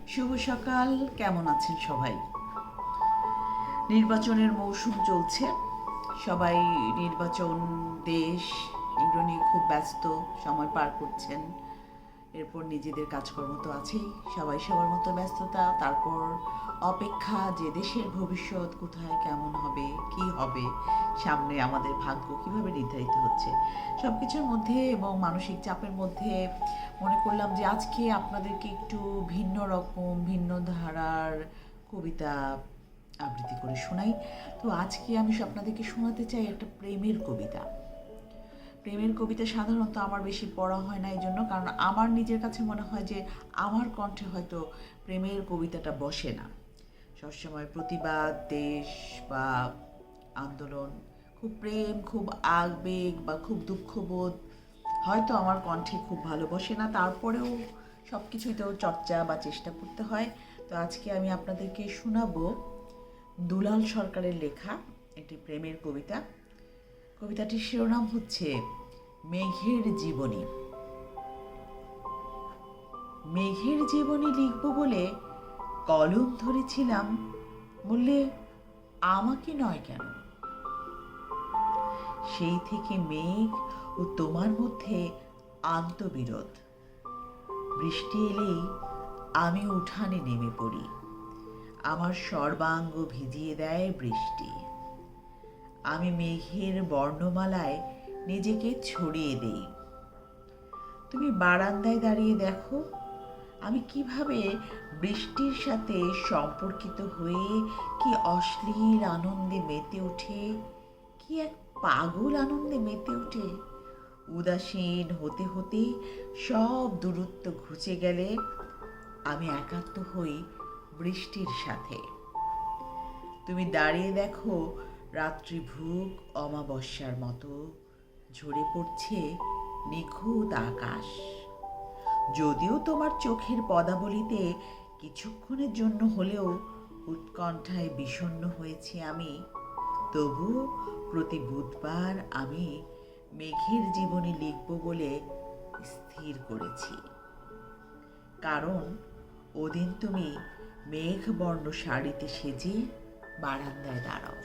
শুভ সকাল। কেমন আছেন সবাই? নির্বাচনের মৌসুম চলছে। সবাই নির্বাচন, দেশ এগুলো নিয়ে খুব ব্যস্ত সময় পার করছেন। এরপর নিজেদের কাজকর্ম তো আছেই, সবাই সবার মতো ব্যস্ততা। তারপর অপেক্ষা যে দেশের ভবিষ্যৎ কোথায় কেমন হবে, কি হবে, সামনে আমাদের ভাগ্য কিভাবে নির্ধারিত হচ্ছে, সব কিছুর মধ্যে এবং মানসিক চাপের মধ্যে মনে করলাম যে আজকে আপনাদেরকে একটু ভিন্ন রকম ভিন্ন ধারার কবিতা আবৃত্তি করে শোনাই। তো আজকে আমি আপনাদেরকে শোনাতে চাই একটা প্রেমের কবিতা। প্রেমের কবিতা সাধারণত আমার বেশি পড়া হয় না, এই জন্য, কারণ আমার নিজের কাছে মনে হয় যে আমার কণ্ঠে হয়তো প্রেমের কবিতাটা বসে না। সবসময় প্রতিবাদ, দেশ বা আন্দোলন, খুব প্রেম, খুব আবেগ বা খুব দুঃখবোধ হয়তো আমার কণ্ঠে খুব ভালো বসে না। তারপরেও সব কিছুই তো চর্চা বা চেষ্টা করতে হয়। তো আজকে আমি আপনাদেরকে শোনাবো দুলাল সরকারের লেখা একটি প্রেমের কবিতা। কবিতাটির শিরোনাম হচ্ছে মেঘের জীবনী। মেঘের জীবনী লিখব বলে কলম ধরেছিলাম, বললে আমাকে নয় কেন? সেই থেকে মেঘ ও তোমার মধ্যে আন্তবিরোধ। বৃষ্টি এলেই আমি উঠানে নেমে পড়ি, আমার সর্বাঙ্গ ভিজিয়ে দেয় বৃষ্টি। আমি মেঘের বর্ণমালায় নিজেকে ছড়িয়ে দেই। তুমি বারান্দায় দাঁড়িয়ে দেখো আমি কিভাবে বৃষ্টির সাথে সম্পর্কিত হয়ে কি অশ্লীল আনন্দে মেতে ওঠে, কি এক পাগল আনন্দে মেতে ওঠে। উদাসীন হতে হতে সব দূরত্ব ঘুচে গেলে আমি একাত্ম হই বৃষ্টির সাথে। তুমি দাঁড়িয়ে দেখো রাত্রিভুক অমাবস্যার মতো ঝরে পড়ছে নিখুঁত আকাশ। যদিও তোমার চোখের পদাবলিতে কিছুক্ষণের জন্য হলেও উৎকণ্ঠায় বিষণ্ণ হয়েছি আমি, তবুও প্রতি বুধবার আমি মেঘের জীবনী লিখব বলে স্থির করেছি। কারণ ওদিন তুমি মেঘবর্ণ শাড়িতে সেজে বারান্দায় দাঁড়াও।